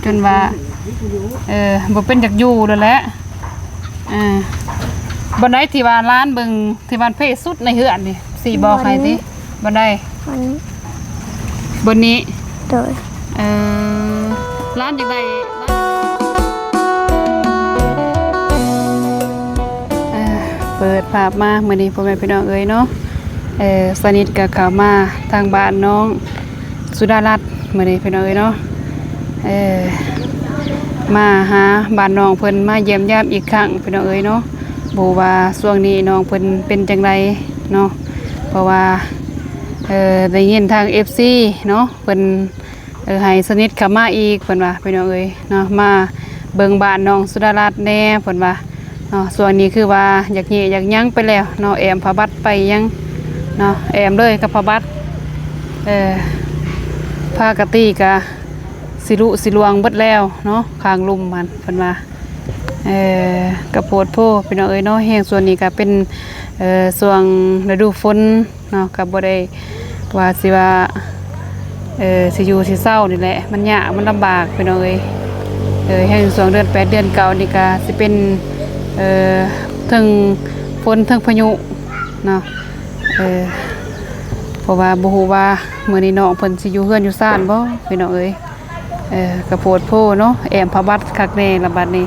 จนว่าบ่เป็นจักอยู่แล้วแหละบันไดที่ว่าร้านเบิ่งที่บ้านเพสุดในเฮือนนี่สี่บ่อใครติบันไดบนนี้โดยร้านจังได๋เปิดภาพมามื้อนี้พ่อแม่พี่น้องเอ้ยเนาะสนิทกับเขามาทางบ้านน้องสุดารัตน์มื้อนี้พี่น้องเอ้ยเนาะมาหาบ้านน้องเพิ่นมาเยี่ยมยามอีกครั้งพี่น้องเอ้ยเนาะบ่ว่าช่วงนี้น้องเพิ่นเป็นจังไดเนาะเพราะว่าได้ยินทาง FC เนาะเพิ่นให้สนิทเข้ามาอีกเพิ่นว่าพี่น้องเอ้ยเนาะมาเบิ่งบ้านน้องสุดารัตน์แน่เพิ่นว่าเนาะส่วนนี้คือว่าอยากเหยอยากยั้งไปแล้วเนาะแอมพาบัดไปยังเนาะแอมเลยกับพาบัดพากะตีกะสิลุสิลวงเบิดแล้วเนาะข้างลุ่มมันเพิ่นว่ากระโพดโพพี่น้องเอ้ยเนาะแห้งส่วนนี้ก็เป็นช่วงฤดูฝนเนาะก็บ่ได้ว่าสิว่าสิอยู่สิเศร้านี่แหละมันยากมันลำบากพี่น้องเอ้ยแห้งช่วงเดือน8เดือน9นี่ก็สิเป็นถึงฝนถึงพายุเนาะเพราะว่าบ่ฮู้ว่ามื้อนี้น้องเพิ่นสิอยู่เฮือนอยู่ซ่านบ่พี่น้องเอ้ยกระโพดโพเนาะแอมพาบัดคักแน่ละบัดนี้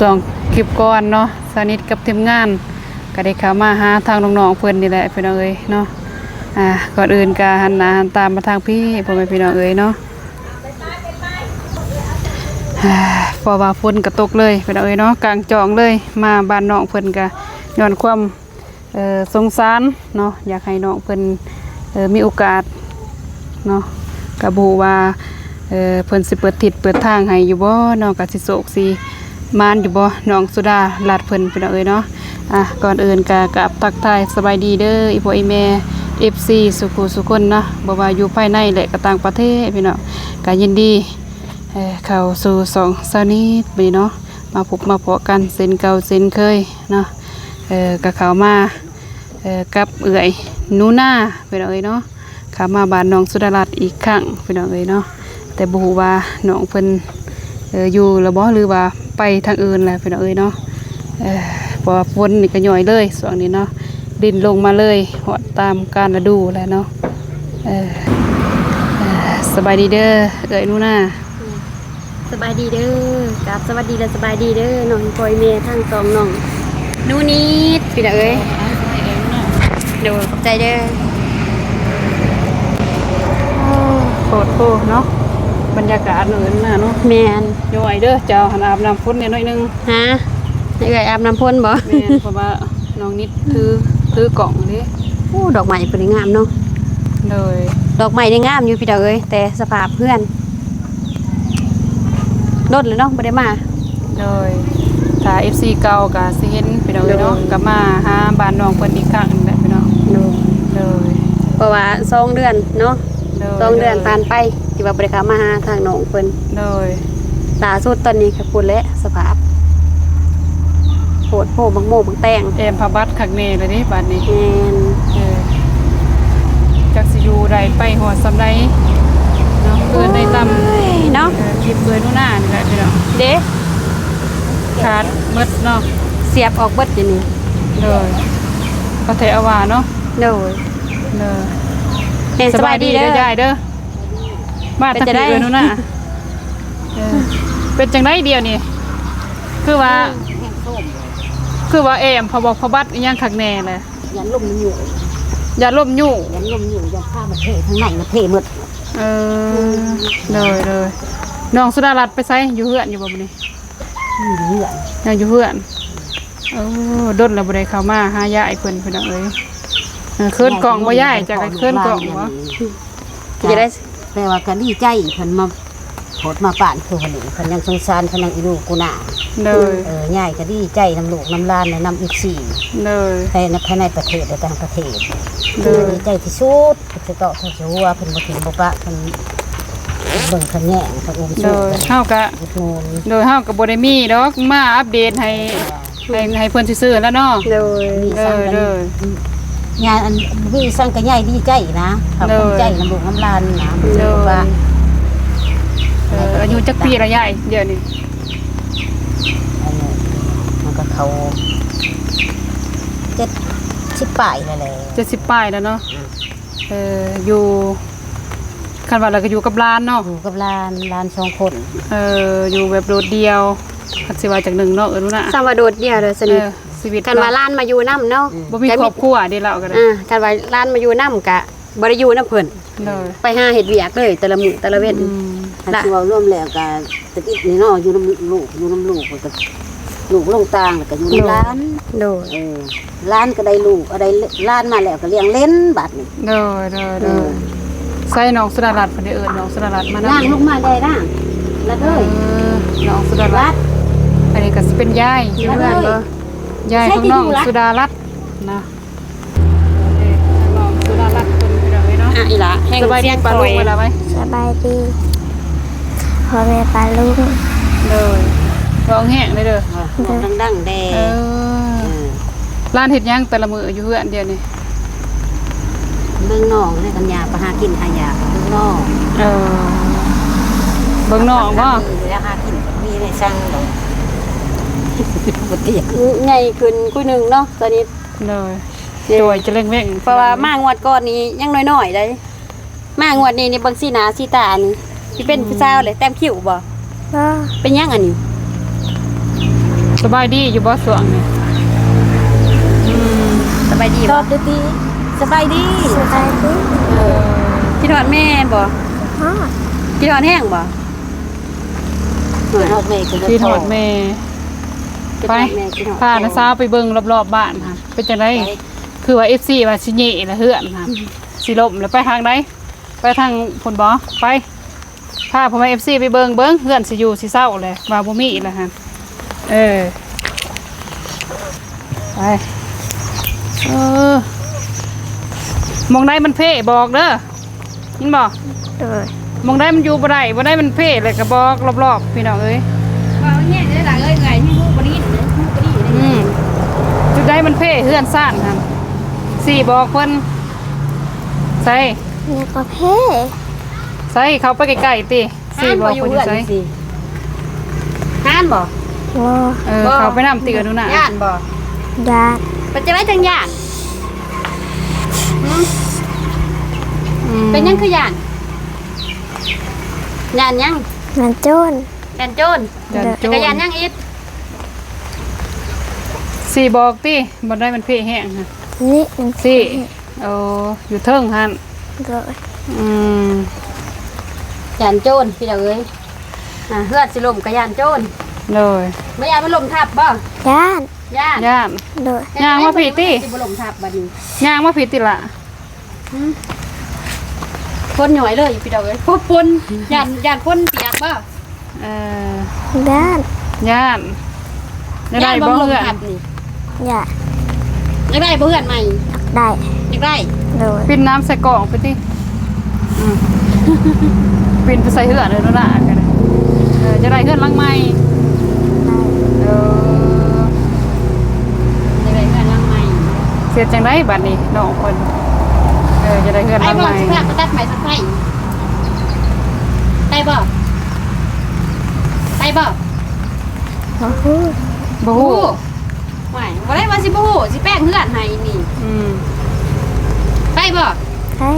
ส่งคลิปก่อนเนาะสนิทกับทีมงานก็ได้เข้ามาหาทางน้องๆเพิ่นนี่แหละพี่น้องเอ้ยเนาะก่อนอื่นก็หันหน้าหันตามมาทางพี่พ่อแม่พี่น้องเอ้ยเนาะเพราะว่าฝนก็ตกเลยพี่น้องเอ้ยเนาะกลางจองเลยมาบ้านน้องเพิ่นก็ย้อนความสงสารเนาะอยากให้น้องเพิ่นมีโอกาสเนาะก็บ่ฮู้ว่าเพิ่นสิเปิดทิศเปิดทางให้อยู่บ่น้องก็สิโศกสิมานอยู่บ่น้องสุดารัตน์เพิ่นพี่น้องเอ้ยเนาะก่อนอื่นก็กราบทักทายสบายดีเด้ออีพ่ออีแม่ FC สุขุสุคนเนาะบ่ว่าอยู่ภายในและก็ต่างประเทศพี่น้องก็ยินดีเข้าสู่2สนิทไปเนาะมาพบมาพบกันเส้นเก่าเส้นเคยเนาะก็เข้ามากับเอื้อยหนูนาพี่น้องเอ้ยเนาะเข้ามาบ้านน้องสุดารัตน์อีกครั้งพี่น้องเอ้ยเนาะแต่บ่ฮู้ว่าน้องเพิ่นอยู่แล้วบ่หรือว่าไปทางอื่นแหละพี่น้องเอ้ยเนาะเพราะว่าฝนนี่ก็ย่อยเลยช่วงนี้เนาะดินลงมาเลยฮอดตามกาลฤดูแหละเนาะสบายดีเด้อเอ้ยหนูนาสบายดีเด้อกับสวัสดีและสบายดีเด้อน้องปอยเมย์ทั้งสองน้องนูนิดพี่น้องเอ้ยเดี๋ยวขอบใจเด้อโคตรโคเนาะบรรยากาศเหนือน่ะเนาะแมนย่อยเด้อเจ้าหันอาบน้ำฝนเนี่ยหน่อยนึงฮะนี่เอ้ยอาบน้ำพ่นบ่แม่นเพราะว่าน้องนิดถือกล่องเด้โอ้ดอกไม้เพิ่นงามเนาะเลยดอกไม้ได้งามอยู่พี่น้องเอ้ยแต่สภาพเพื่อนรถเลยเนาะบ่ได้มาเลยถ้า FC เก่าก็สิเห็นพี่น้องเนาะก็มาหาบ้านน้องเพิ่นอีกครั้งนึงแหละพี่น้องเลยเพราะว่า2เดือนเนาะ2เดือนผ่านไปที่ว่าบ่ได้เข้ามาหาทางน้องเพิ่นเลยล่าสุดตอนนี้ก็พูดแล้วสภาพโหดโผบังโมบังแตงแอมพาบัดคักแน่เลยนี่บัดนี้แม่นจักสิอยู่ได้ไปฮอดซำใดเนาะเกินได้ตำเนาะคลิปเบิ่นหน้านี่แหละพี่น้องเด้ขาดหมดเนาะเสียบออกเบิดอยู่นี่เลยก็แท้เอาว่าเนาะโดยสบายดีเด้อยายเด้อบ้านตะกี้เบิ่นหน้าเป็นจังได๋เดียวนี่คือว่าแอมพอบอกพอบัดอีหยังคักแน่เลยยันลมอยู่อย่าล้มยู่ยันผ้ามันเททั้งนั้นมันเทหมดเลยน้องสุดารัตน์ไปไสอยู่เฮือนอยู่บ่มื้อนี้อยู่เฮือนดนแล้วบ่ได้เข้ามาหายายเพิ่นพี่น้องเอ้ยเคินกล่องบ่ยายจักเคินกล่องบ่จะได้แปลว่าก็ดีใจเพิ่นมาโหดมาป่านคือเพิ่นเพิ่นยังสงสารเพิ่นยังอีลูกกูน่ะยายก็ดีใจนำลูกนำหลานและนำอีก4ภายในประเทศและต่างประเทศดีใจที่สุดจะเกาะทั้งหัวเพิ่นบ่ถึงบ่ปะเพิ่นเบิ่งคันแย่งเพิ่นอุ้มสู้เฮาก็โดยเฮาก็บ่ได้มีดอกมาอัปเดตให้เพิ่นซื่อๆแล้วเนาะยายอันวิสั่งก็ยายดีใจนะครับภูมิใจนำลูกนำหลานนะว่า อายุจักปีละยายเดี๋ยวนี้ อันนี้มันก็เขา70 ปลายนั่นแหละ 70ปลายแล้วเนาะอยู่คันว่าเราก็อยู่กับหลานเนาะ อยู่กับหลาน2 คน อยู่แบบโดดเดียวคันสิว่าจากหนึ่งเนาะรู้น่ะ สามว่าโดดเดียวเด้อสนิท ชีวิต กันว่าล้านมาอยู่นำเนาะ บ่มีครอบครัวเด้แล้วก็ได้ กันว่าล้านมาอยู่นำกะบ่ได้อยู่นำเพิ่น เลย ไปหาเฮ็ดเวียกเลยแต่ละมื้อแต่ละเว้น ถ้าสิเว้าร่วมแล้วก็ตะกี้นี่เนาะอยู่นำลูกมันก็ลูกลงต่างแล้วก็อยู่นำหลาน โดย หลานก็ได้ลูกอะไรหลานมาแล้วก็เลี้ยงเล่นบัดนี้ เลยใส่น้องสุดารัตน์เพิ่นได้เอิ้นน้องสุดารัตน์มานํ ล่างลูกมาได้ล่างละเด้ย น้องสุดารัตน์อันนี้ก็สิเป็นยาย อยู่เพื่อนบ่ ยายของน้องสุดารัตน์นะน้องสุดารัตน์เพิ่นพี่น้องเนาะ อีหล่ะแห้ง สบายดี เสียง ปลา ค ลู อก ย เวลาไหม สบายดีพ่อแม่ปลาลุง เลยร้องแห้งเลยเด้อ บอกดังๆแด ร้านเฮ็ดหยังแต่ละมื้ออยู่เฮือนเดียวนี่ เมืองน้องให้กันยาไปหากินหายาเมืองน้อง เบิ่งน้องบ่ แล้วหากินมีได้สั่งดอกบ่เตียก ใหญ่ขึ้นคุยหนึงเนาะตอนนี้ เลยจอยจะเล่งเว่ง เพราะว่ามางวดก่อนนี้ยังน้อยๆได้มางวดนี้นี่เบิ่งสีหน้าสีตานี่สิเป็นผู้สาวเลยแต้มคิ้วบ่ ก็ เป็นหยังอันนี้ สบายดีอยู่บ่สวงนี่ สบายดี ต บ่ อบดีสบายดี สบายดี คิดฮอดแม่บ่ พ่อ คิดฮอดแห้งบ่ ทอดแม่ก็ ที่ถอดแม่ คิด ไป ฮอดแม่คิดฮอด พาน้าสาวไปเบิ่งรอบๆบ้านค่ะเป็นจังไดคือว่า FC ว่าสิเหญ่ละเฮือนค่ะสิล่มแล้วไปทางใดไปทางผลบ่ไปพาพ่อแม่ FC ไปเบิ่งเฮือนสิอยู่สิเศร้าเลยว่าบ่มีอีกแล้วค่ะไปมองได้มันเพ่บอกเด้อยินบ่ โดย มองได้มันอยู่บ่ได้มันเพ่เลยก็บอกรอบๆพี่น้องเอ้ย ว่าแห้งได้หลายไงที่ฮู้บ่ได้ยินเลยฮู้บ่ได้ยินเลย จุดได้มันเพ่เฮือนซ่านค่ะสี่บอกเพิ่นใส่ นี่ก็เพ่ ใส่เขาไปใกล้ๆติสี่บอก อยู่ เพิ่น เพื่อน ใส่ สิห้านบ่ วอ เขาไปนำติกันดูน่ะ ย่านบ่ ญาติ เป็นจะได้จังย่าน อืม เป็นยังคือย่านย่านยัง มันโจน ย่านโจร จัน จั จู กรยานยังอีก สี่บอกติบ่ได้มันเพ่แห้งค่ะ นี่มัน สี่อยู่เทิงหั่น โดย อืม ย่านโจรพี่เด้อเอ้ยเฮือดสิล่มก็ย่านโจร เลย บ่ย่านมันล่มทับบ่ ญาติ ย่าน ย่าน โดย ย่างว่าผิดติ สิบ่ล่มทับบัดนี้ ย่างว่าผิดติล่ะ คนหน่อยเลยพี่เด้อเอ้ยพบคนย่านคนเปียกบ่ ญาติ ย่านได้ ย่าน บ่ ลม เฮือน ทับนี่ ญาติ อยากได้บ่เฮือนใหม่ ได้ อยากได้ โดย ปิ่นน้ำใส่กล่องไปติปิ่นไปใส่เฮือนเลยนู่นน่ะก็ได้จะได้เฮือนหลังใหม่ อยากได้เฮือนหลังใหม่ เสียจังไดบัดนี้น้องคนจะได้เฮือนห ไอ้ ลัง บ่ ใหม่ สิพาไปตัดไม้สักไม้ได้บ่ได้บ่ พ่อพูด บ่ ฮู้ ฮู้ ไม่บ่ได้ว่าสิบ่ฮู้สิแป้งเฮือนให้นี่ อืม ไปบ่ ให้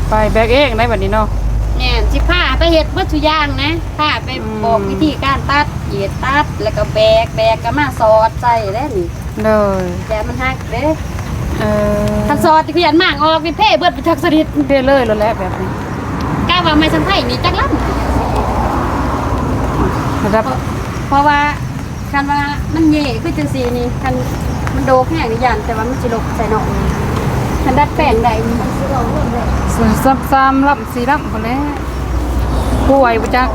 ไปแบกเองได้บัดนี้เนาะ เนี่ยสิพาไปเฮ็ดวัตถุกอย่างนะพาไปบอกวิธีการตัดเหยียดตัดแล้วก็แบกก็มาสอดใส่แล้วนี่ เลย แต่มันหักเด้ เออ คันสอดที่ขยันมากออกเป็นเพ่เบิดไปทักสนิท เด้เลยแล้วแหละแบบนี้ กล้าว่าไม้สังไผนี่จักลำ นะครับ เพราะว่าคันว่ามันเย่คือจังซี่นี่คันมันโดกแห้งนี่ยันแต่ว่ามันสิลกใส่นอกนี่คันดัดแป้งได้นี่มันสิลงเริ่มเลย ซ้ำๆรับสีรับพุ่นแหละป่วยบ่จัก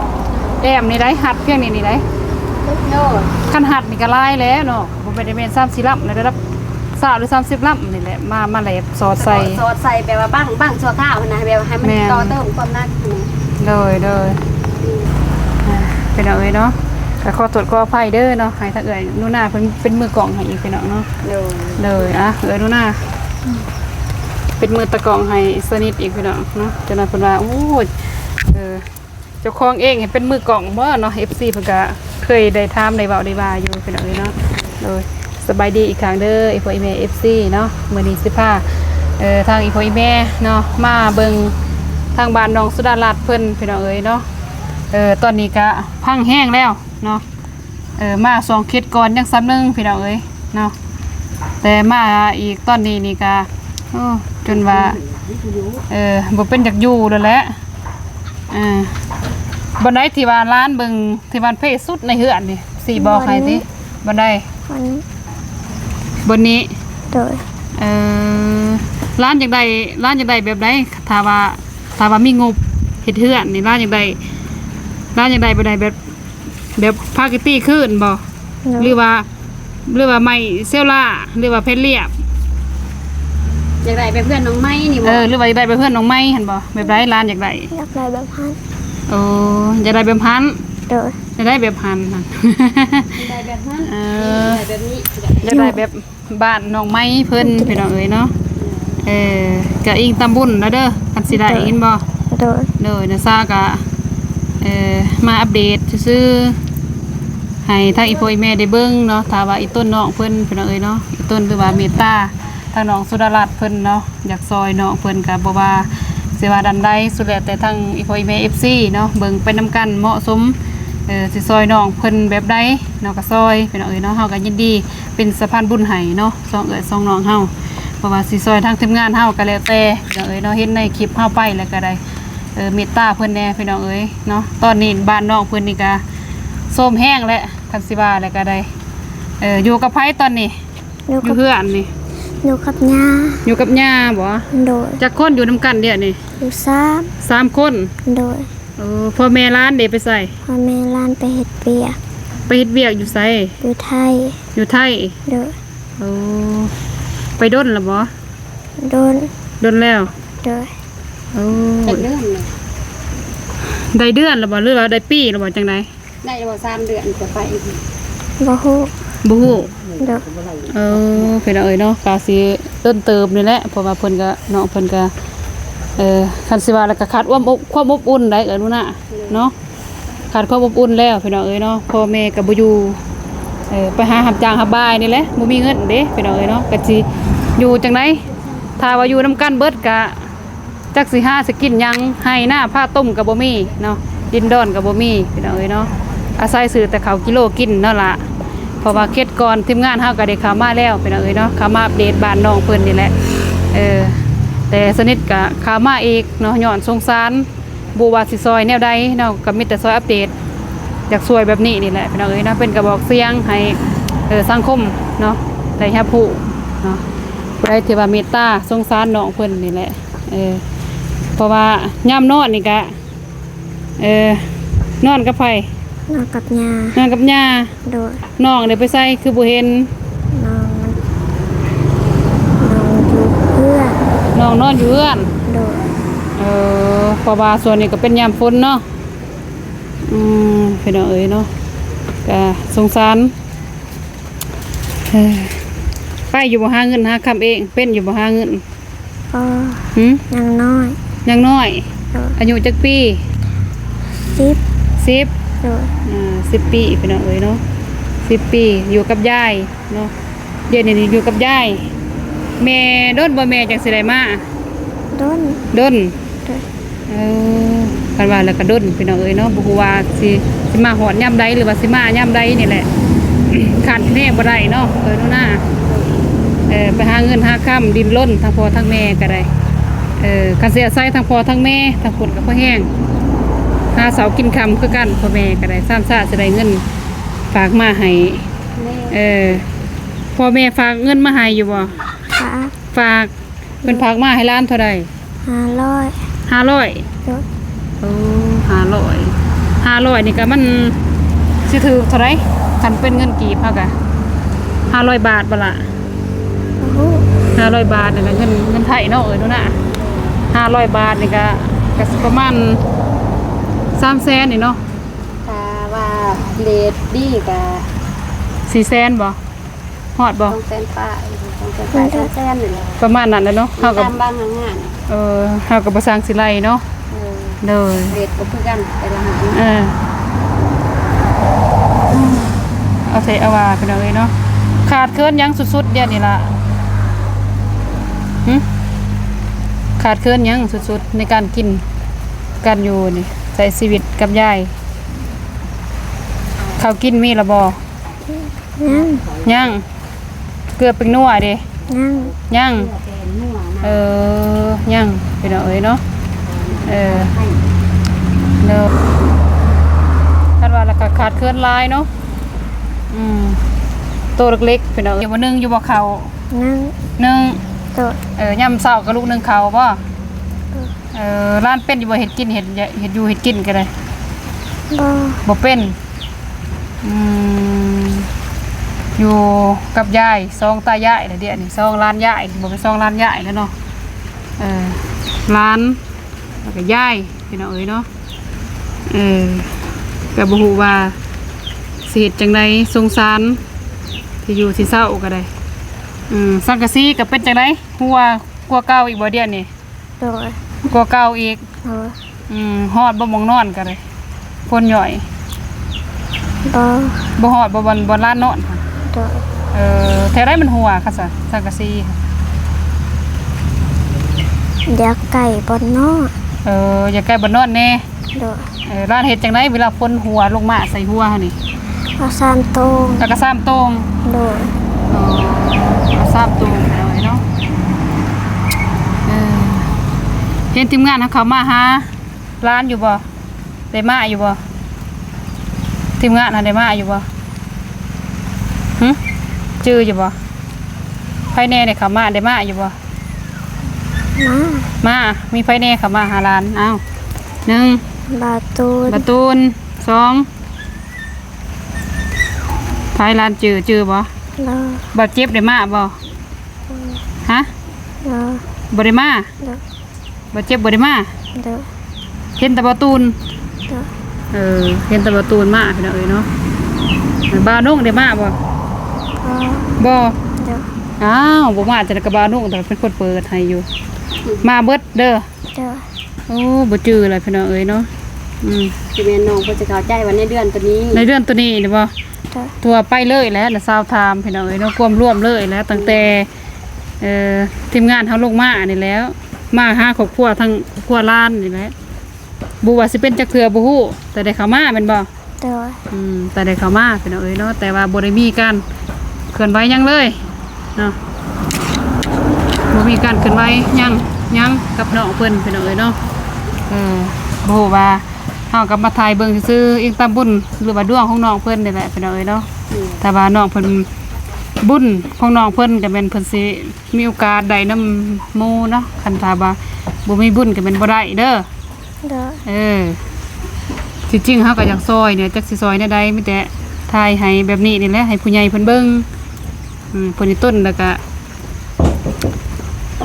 แอมนี่ได้หัดเพียงนี่ได้ โน่ คันหัดนี่ก็ลายแล้วเนาะบ่ได้แม่น30ลำได้รับ20หรือ30ลำนี่แหละมาแหลบสอดใส่ สอดใส่แบบว่าบ้างชั่วข้าวนะแบบว่าให้มัน แม่น ต่อเติมความหนักนี่ เลยเป็นเอาเอ้ยเนาะก็ขอตรวจขออภัยเด้อเนาะให้ถ้าเอ้ยหนูนาเพิ่นเป็นมือกลองให้อีกพี่น้องเนาะ โน่ เลยเอ้ยหนูนาเป็นมือตะกองให้สนิทอีกพี่น้องเนาะจนนั้นเพิ่นว่าโอ้ย เจ้าของเองเห็นเป็นมือกล่องบ่เนาะ FC เพิ่นก็เคยได้ถามได้เว้าได้ว่าอยู่พี่น้องเอ้ยเนาะโดยสบายดีอีกครั้งเด้ออีพ่ออีแม่ FC เนาะมื้อนี้สิพาทางอีพ่ออีแม่เนาะมาเบิ่งทางบ้านน้องสุดารัตน์เพิ่นพี่น้องเอ้ยเนาะตอนนี้ก็พังแห้งแล้วเนาะมา2คิดก่อนยังซ้ำนึงพี่น้องเอ้ยเนาะแต่มาอีกตอนนี้นี่ก็จนว่าบ่เป็นจักอยู่แล้วแหละบันไดที่ว่าร้านเบิ่งที่ว่าเพศสุดในเฮือนนี่สี่บอกให้ติบันได วันนี้ บนนี้ โดย ร้านจังใดแบบใดถ้าว่ามีงบเฮ็ดเฮือนนี่ร้านจังใดบ่ได้แบบพาเกตตี้ขึ้นบ่หรือว่าไม้เซลล่าหรือว่าเพชรเรียบ อยากได้แบบเพื่อนน้องไม้นี่บ่ หรือว่าอยากได้ไปเพื่อนน้องไม้หั่นบ่แบบใดร้านอยากได้ อยากได้แบบพัน อยากได้แบบพัน โดย อยากได้แบบพันนั่น ได้แบบนั้น อยากได้แบบบ้านน้องไม้เพิ่นพี่น้องเอ้ยเนาะก็อิงตำบุญแล้วเด้อคันสิได้ยินบ่ โดย นะซาก็มาอัปเดตซื่อๆให้ทางอีพ่ออีแม่ได้เบิ่งเนาะถ้าว่าอีต้นน้องเพิ่นพี่น้องเอ้ยเนาะอีต้นหรือว่าเมตตาทางน้องสุดารัตน์เพิ่นเนาะอยากซอยน้องเพิ่นก็บ่ว่าสิว่าดันใดสุดแล้วแต่ทางอีพ่ออีแม่ FC เนาะเบิ่งไปนำกันเหมาะสมสิซอยน้องเพิ่นแบบใดเนาะก็ซอยพี่น้องเอ้ยเนาะเฮาก็ยินดีเป็นสะพานบุญให้เนาะสองสองน้องเฮาเพราะว่าสิซอยทางทีมงานเฮาก็แล้วแต่พี่น้องเอ้ยเนาะเห็นในคลิปเฮาไปแล้วก็ได้เมตตาเพิ่นแน่พี่น้องเอ้ยเนาะตอนนี้บ้านน้องเพิ่นนี่ก็ส้มแห้งแล้วคันสิว่าแล้วก็ได้อยู่กับไผตอนนี้ อยู่ อยู่ กับ เฮือนนี่ อยู่กับยา อยู่กับย่าบ่ โดย จักคนอยู่นำกันเดี๋ยวนี้ อยู่3คน โดย พ่อแม่ร้านเด้ไปใส่ พ่อแม่ล้านไปเฮ็ดเปียก ไปเฮ็ดเวียกอยู่ไส อยู่ไทย อยู่ไทย โดย ไปด้นแล้วบ่ โดน ด้นแล้ว โดย เป็นเรื่องเลย ได้เดือนแล้วบ่หรือว่าได้ปีแล้วบ่จังได๋ ได้บ่3 เดือนจะไปอีก บ่ฮู้ บ่ฮู้ โดย พี่น้องเอ้ยเนาะก็สิต้นเติมนี่แหละเพราะว่าเพิ่นก็น้องเพิ่นก็คันสิว่าแล้วก็ขาดความอบอุ่นได้นู่นน่ะเนาะขาดความอบอุ่นแล้วพี่น้องเอ้ยเนาะพ่อแม่ก็บ่อยู่ไปหารับจ้างรับบายนี่แหละบ่มีเงินเด้พี่น้องเอ้ยเนาะก็สิอยู่จังได๋ถ้าว่าอยู่นํกันเบิดก็จักสิหาสิกินหยังให้หน้าผ้าต้มก็บ่มีเนาะดินดอนก็บ่มีพี่น้องเอ้ยเนาะอาศัยซื้อแต่ข้าวกิโลกินเนาะล่ะเพราะว่าเฮ็ดก่อนทีมงานเฮาก็ได้เข้ามาแล้วพี่น้องเอ้ยเนาะเข้ามาอัปเดตบ้านน้องเพิ่นนี่แหละแต่สนิทก็เข้ามาอีกเนาะย้อนสงสารบ่ว่าสิซอยแนวใดเนาะก็มีแต่ซอยอัปเดตอยากช่วยแบบนี้นี่แหละพี่น้องเอ้ยเนาะเป็นกระบอกเสียงให้สังคมเนาะได้รับรู้เนาะผู้ใดที่ว่าเมตตาสงสารน้องเพิ่นนี่แหละเพราะว่ายามนอนนี่ก็นอนกับไผ นอนกับยาน อนกับย่า โดย น้องได้ไปใส่คือบ่เห็น น้องอยู่เพื่อน น้องนอนอยู่เรือน โดย เพราะว่าส่วนนี้ก็เป็นยามฝนเนาะพี่น้องเอ้ยเนาะก็สงสารไปอยู่บ่หาเงินหาคำเองเป็นอยู่บ่หาเงิน ก็ หึ ยังน้อย ยังน้อย โดย อายุจักปี 10 10 โดย 10 ปีพี่น้องเอ้ยเนาะ10 ปีอยู่กับยายเนาะเดี๋ยวนี้อยู่กับยายแม่โดนบ่แม่จังสิได้มา โดน ดน โดย กันว่าแล้วก็ดนพี่น้องเอ้ยเนาะบ่ฮู้ว่าสิมาหอดยามใดหรือว่าสิมายามใดนี่แหละ ขาดแน่บ่ได้เนาะนู่นน่ะไปหาเงินหาค่ำดินล้นทั้งพ่อทั้งแม่ก็ได้คันสิอาศัยทั้งพ่อทั้งแม่ทั้งคนก็บ่แห้งหาเสากินค่ำคือกันพ่อแม่ก็ได้ซ้ำซาสิได้เงินฝากมาให้พ่อแม่ฝากเงินมาให้อยู่บ่ ฝากเพิ่นฝากมาให้ล้านเท่าใด 500 500 โดย 500นี่ก็มันสิถือเท่าไรคันเป็นเงินกีบเฮากะ500 บาทบ่ล่ะ บ่ฮู้ 500 บาทนี่ก็เงินไทยเนาะนู่นน่ะ500 บาทนี่ก็สิประมาณ300,000นี่เนาะ ถ้าว่าเลดดีก็ 400,000บ่ฮอดบ่ 200,000ป้า200,000 300,000นี่แหละ ประมาณนั้นแหละเนาะเฮาก็ ตามบางงาน เฮาก็บ่สร้างสิไลเนาะ โดย เรทก็คือกันแต่ละหาง เอาใส่เอาว่าพี่น้องเอ้ยเนาะขาดเคินยังสุดๆเดี๋ยวนี้ล่ะขาดเคินยังสุดๆในการกินการอยู่นี่ใส่ชีวิตกับยายเขาวกินมีละบ่ ยัง ยังเกลือเป็นนัวเด้ ยัง ยัง เป็นนัวนะ ยังพี่น้องเอ้ยเนาะเนาะคาดว่าแล้วก็ขาดเคินหลายเนาะตัวเล็กๆพี่น้องอยู่บ่นึงอยู่บ่เขา นั่ง นึง โตัว ย่ำเช้ากับลูกนึงเขาบ่ร้านเป็นอยู่บ่เฮ็ดกินเฮ็ดอยู่เฮ็ดกินก็ได้ บ่ บ่เป็นอยู่กับยายซองตายายแล้วเดี๋ยวนี้ซองร้านยายบ่ไปซองร้านยายแล้วเนาะร้านแล้วก็ยายพี่น้องเอ้ยเนาะก็บ่ฮู้ว่าสิเฮ็ดจังไดสงสารที่อยู่ที่เศร้าก็ได้สังกะสีก็เป็นจังไดหัวกลัวเก่าอีกบ่เดี๋ยวนี้ โดย กลัวเก่าอีก โดย ฮอดบ่มองนอนก็ได้คนย่อย บ่ บ่ฮอดบ่ล้านนอนค่ะ โดย แถวใดมันหัวค่ะซะสังกะสีค่ะ อยากไก่บนนอก อย่าใกล้บ่นอนแน่ โดย ร้านเฮ็ดจังไดเวลาพ่นหัวลงมาใส่หัวหั่นนี่ เอาซานโตง แล้วก็ซ้ำโตง โดย เอาซ้ำโตงแล้วไว้เนาะเห็นทีมงานเขามาหาร้านอยู่บ่ได้มาอยู่บ่ทีมงานได้มาอยู่บ่จื้ออยู่บ่ไผแน่ได้เขามาได้มาอยู่บ่ มามีไผแน่เขามาหาร้านอ้าว1 บาตูน ประตูน2ไผร้านจื้อบ่ รอ บ่เจ็บได้มาบ่ฮะ รอ บ่ได้มา เด้อ บ่เจ็บบ่ได้มา เด้อ เห็นแต่ประตูน เด้อ เห็นแต่ประตูนมาพี่น้องเอ้ยเนาะบ่าวนุ่งได้มาบ่ พอ บ่ เด้อ อ้าวบ่มาจะกับบ่าวนุ่งแต่เป็นคนเปิดให้อยู่ มาเบิดเด้อ เด้อ โอ้บ่จื้อเลยพี่น้องเอ้ยเนาะสิแม่น้องเพิ่นจะเข้าใจว่าในเดือนตัวนี้ ในเดือนตัวนี้นี่บ่ เด้อ ตัวไปเลยแล้วน่ะซาวไทม์พี่น้องเอ้ยเนาะความร่วมเลยแล้วตั้งแต่ทีมงานเฮาลงมานี่แล้ว มาหาครอบครัวทั้งครอบครัวล้านนี่แหละบ่ว่าสิเป็นจักเทื่อบ่ฮู้แต่ได้เข้ามาแม่นบ่ เด้อ แต่ได้เข้ามาพี่น้องเอ้ยเนาะแต่ว่าบ่ได้มีการเคลื่อนไหวหยังเลยเนาะบ่มีการเคลื่อนไหวหยังกับน้องเพิ่นพี่น้องเอ้ยเนาะบ่ฮู้ว่าเฮากับมาถ่ายเบิ่งซื่อๆอีกตามบุญหรือว่าดวงของน้องเพิ่นนี่แหละพี่น้องเอ้ยเนาะแต่ว่าน้องเพิ่นบุญของน้องเพิ่นก็แม่นเพิ่นสิมีโอกาสได้นำหมู่เนาะคันถ้าว่าบ่มีบุญก็แม่นบ่ได้เด้อ เด้อ ที่จริงเฮาก็อยากซอยเนี่ยจักสิซอยแนวใดมีแต่ถ่ายให้แบบนี้นี่แหละให้ผู้ใหญ่เพิ่นเบิ่งเพิ่นนี่ต้นแล้วก็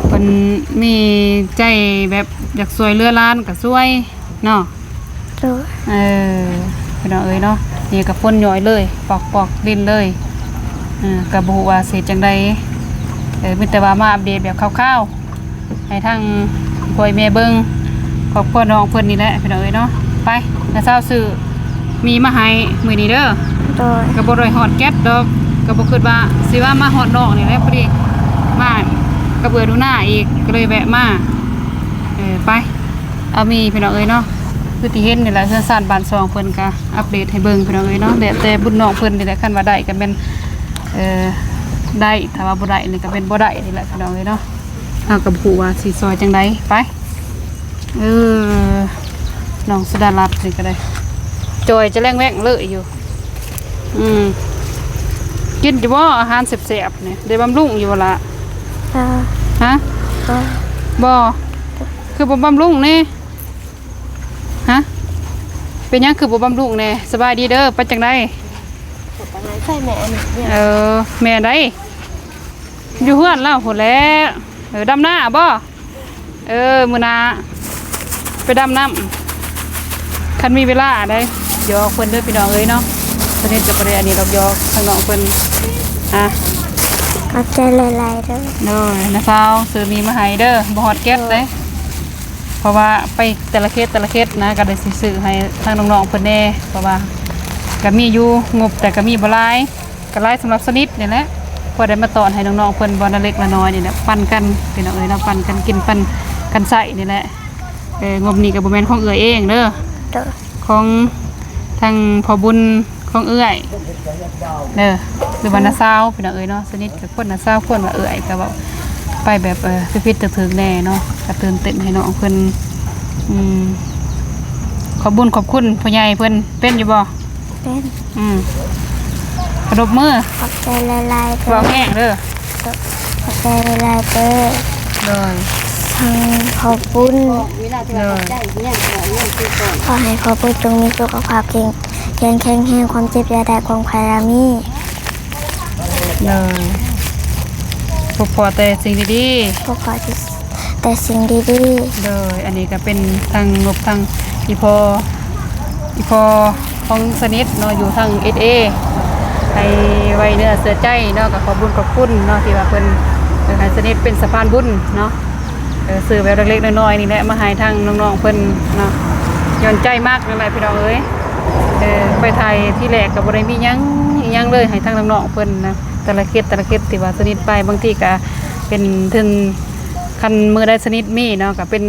เพิ่นมีใจแบบอยากช่วยเหลือหลานก็ช่วยเนาะ เด้อ พี่น้องเอ้ยเนาะนี่ก็พ่นย่อยเลยปอกลิ้นเลยก็บ่ฮู้ว่าสิเฮ็ดจังไดมีแต่ว่ามาอัปเดตแบบคร่าวๆให้ทางพ่อแม่เบิ่งครอบครัวน้องเพิ่นนี่แหละพี่น้องเอ้ยเนาะไปแล้วเช้าซื้อมีมาให้มื้อนี้เด้อ เด้อ ก็บ่ได้ฮอดแก๊สดอกก็บ่คิดว่าสิว่ามาฮอดน้องนี่แหละพอดีมาก็เบื่อดูหน้าอีกก็เลยแวะมาไปเอามีพี่น้องเอ้ยเนาะคือที่เห็นนี่แหละเฮือนซ่านบ้านซองเพิ่นก็อัปเดตให้เบิ่งพี่น้องเอ้ยเนาะแล้วแต่บุญน้องเพิ่นนี่แหละคันว่าได้ก็แม่นได้ถ้าว่าบ่ได้นี่ก็เป็นบ่ได้นี่แหละพี่น้องเอ้ยเนาะเฮาก็บ่ฮู้ว่าสิซอยจังไดไปน้องสุดารัตน์นี่ก็ได้จอยจะแรงแวงเลยอยู่กินอยู่บ่อาหารแซ่บๆนี่ได้บำรุงอยู่บ่ล่ะ เด้อ ฮะ เด้อ บ่คือบ่บำรุงนี่ฮะเป็นหยังคือบ่บำรุงแน่สบายดีเด้อไปจังได๋ ใส่แม่นี่เนี่ย แม่ได้อยู่เฮือนแล้วพุ่นแหล้วดำหน้าบ่มื้อหน้าไปดำน้ำคันมีเวลาได้ยอกเพิ่นเด้อพี่น้องเอ้ยเนาะตอนนี้จะบ่ได้อันนี้ดอกยอกทางน้องเพิ่นขอบใจหลายๆเด้อ เด้อนะสาวซื้อมีมาให้เด้อบ่ฮอดแก๊สเด้ เพราะว่าไปแต่ละเคสนะก็ได้สิซื้อให้ทางน้องๆเพิ่นแน่เพราะว่าก็มีอยู่งบแต่ก็มีบ่หลายก็หลายสำหรับสนิทนี่แหละพอได้มาตอนให้น้องๆเพิ่นบ่ละเล็กละน้อยนี่แหละปันกันพี่น้องเอ้ยเราปันกันกินปันกันใส่นี่แหละงบนี้ก็บ่แม่นของเอื้อยเองเด้อ โดย ของทางพ่อบุญของเอื้อยเด้อหรือว่าน้าสาวพี่น้องเอ้ยเนาะสนิทกับคนน้าสาวคนว่าเอื้อยก็เว้าไปแบบพิๆถึกๆแน่เนาะก็ตื่นเต้นให้น้องเพิ่นขอบคุณพ่อใหญ่เพิ่นเป็นอยู่บ่ เป็น กระดบมือ ขอบใจหลายๆเด้ เว้า อ แห้งเด้อ ขอบใจหลายๆเด้อ เลย ทั้งขอบคุณ เวลาที่ว่าใจเนี่ยเนี่ยคือก่อน ขอให้ขอบคุณจงมีสุขภาพแข็งแรงแห้งความเจ็บอย่าได้ความพารามี เลยพอแต่สิ่งดี พวกขอที่แต่สิ่งดี ๆเลยอันนี้ก็เป็นทางงบทางอีพอของสนิทเนาะอยู่ทาง SA ให้ไว้เนื้อเสือใจเนาะก็ขอบคุณเนาะที่ว่าเพิ่นให้สนิทเป็นสะพานบุญเนาะซื้อแบบเล็กๆน้อยๆนี่แหละมาให้ทางน้องๆเพิ่นเนาะย้อนใจมากนั่นแหละพี่น้องเอ้ยไปไทยที่แรกก็บ่ได้มีหยังเลยให้ทางน้องๆเพิ่นนะแต่ละเคสที่ว่าสนิทไปบางทีก็เป็นถึงคันมือได้สนิทมีเนาะก็เป็น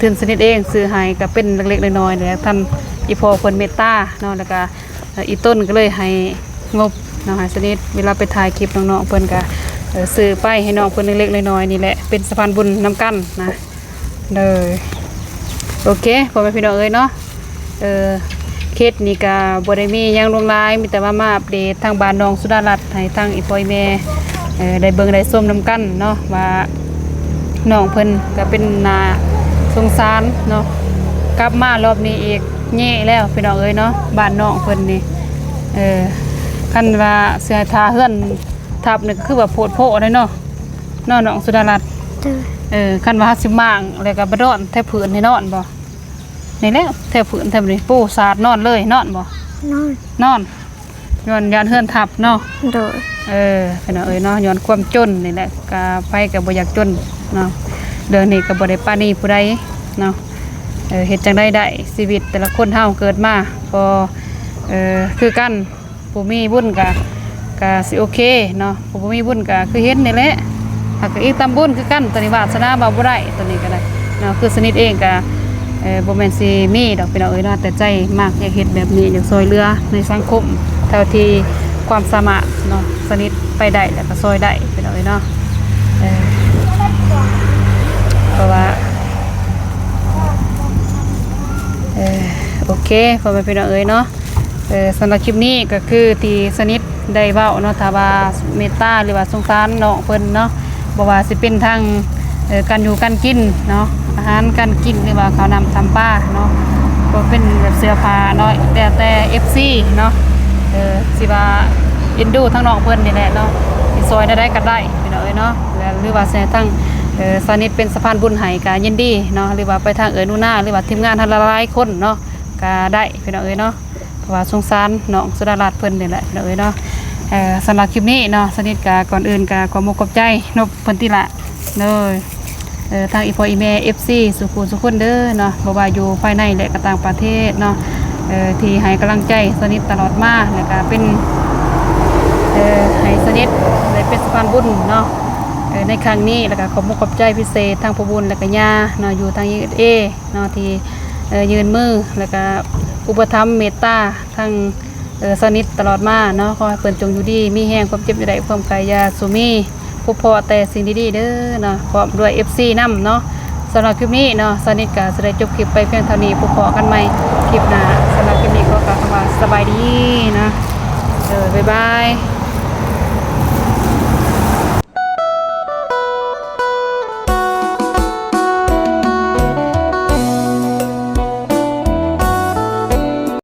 ถึงสนิทเองซื้อให้ก็เป็นเล็กๆน้อยๆเนี่ยท่านอีพ่อเพิ่นเมตตาเนาะแล้วก็อีต้นก็เลยให้งบเนาะให้สนิทเวลาไปถ่ายคลิปน้องๆเพิ่นก็ซื้อไปให้น้องเพิ่นเล็กๆน้อยๆนี่แหละเป็นสะพานบุญนํกันนะเลยโอเคพ่อแม่พี่น้องเอ้ยเนาะเคสนี้ก็บ่ได้มีหยังลวงลายมีแต่ว่ามาอัปเดตทางบ้านน้องสุดารัตน์ให้ทางอีพ่ออีแม่ได้เบิ่งได้ชมนํกันเนาะว่าน้องเพิ่นก็เป็นนาสงสารเนาะกลับมารอบนี้อีกแย่แล้วพี่น้องเอ้ยเนาะบ้านน้องเพิ่นนี่คันว่าเสียทาเฮือนทับนี่ก็คือว่าโพดโพได้เนาะน้องสุดารัตน์ ๆโดย คันว่าสิมางแล้วก็บ่นอนแทบผืนให้นอนบ่นี่แหละแทบผืนแทบนี่ปูสาดนอนเลยนอนบ่ นอน ย้อนยานเฮือนทับเนาะ โดย พี่น้องเอ้ยเนาะย้อนความจนนี่แหละก็ไปก็บ่อยากจนเนาะเรื่องนี้ก็บ่ได้ปราณีผู้ใดเนาะเฮ็ดจังได๋ได้ชีวิตแต่ละคนเฮาเกิดมาก็คือกันผู้มีบุญก็สิโอเคเนาะผู้บ่มีบุญก็คือเฮ็ดนี่แหละหากอีกตามบุญคือกันตอนนี้วาสนาบ่บ่ได้ตอนนี้ก็ได้เนาะคือสนิทเองก็บ่แม่นสิมีดอกพี่น้องเอ้ยเนาะแต่ใจมากอยากเฮ็ดแบบนี้อยากช่วยเหลือในสังคมเท่าที่ความสามารถเนาะสนิทไปได้แล้วก็ช่วยได้พี่น้องเอ้ยเนาะเพราะว่าโอเคพอไปพี่น้องเอ้ยเนาะสำหรับคลิปนี้ก็คือที่สนิทได้เว้าเนาะถ้าว่าเมตตาหรือว่าสงสารน้องเพิ่นเนาะบ่ว่าสิเป็นทางการอยู่การกินเนาะอาหารการกินหรือว่าข้าวนำทำป้าเนาะก็เป็นแบบเสื้อผ้าเนาะแต่ FC เนาะสิว่าเอ็นดูทั้งน้องเพิ่นนี่แหละเนาะสิซอยได้ก็ได้พี่น้องเอ้ยเนาะแล้วหรือว่าสิทั้งสนิทเป็นสะพานบุญให้ก็ยินดีเนาะหรือว่าไปทางนูนาหรือว่าทีมงานทันหลายคนเนาะก็ได้พี่น้องเอ้ยเนาะเพราะว่าสงสารน้องสุดารัตน์เพิ่นนี่แหละพี่น้องเอ้ยเนาะสำหรับคลิปนี้เนาะสนิทก็ก่อนอื่นก็ขอขอบใจนบเพิ่นติละเลยทางอีพ่ออีแม่ FC สุขุสุขคนเด้อเนาะบ่ว่าอยู่ภายในและก็ต่างประเทศเนาะที่ให้กำลังใจสนิทตลอดมาแล้วก็เป็นให้สนิทได้เป็นสะพานบุญเนาะในครั้งนี้แล้วก็ขอบใจพิเศษทางพ่อบุญแล้วก็ย่าเนาะอยู่ทางUSAเนาะที่ยืนมือแล้วก็อุปถัมภ์เมตตาทางสนิทตลอดมาเนาะขอให้เพิ่นจงอยู่ดีมีแห้งความเจ็บอย่าได้ความกายยาสุมีพบพอแต่สิ่งดีๆเด้อเนาะพร้อมด้วย FC นำเนาะสำหรับคลิปนี้เนาะสนิทก็จะได้จบคลิปไปเพียงเท่านี้พบพอกันใหม่คลิปหน้าสำหรับคลิปนี้ก็กล่าวคำว่าสบายดีนะบ๊ายบาย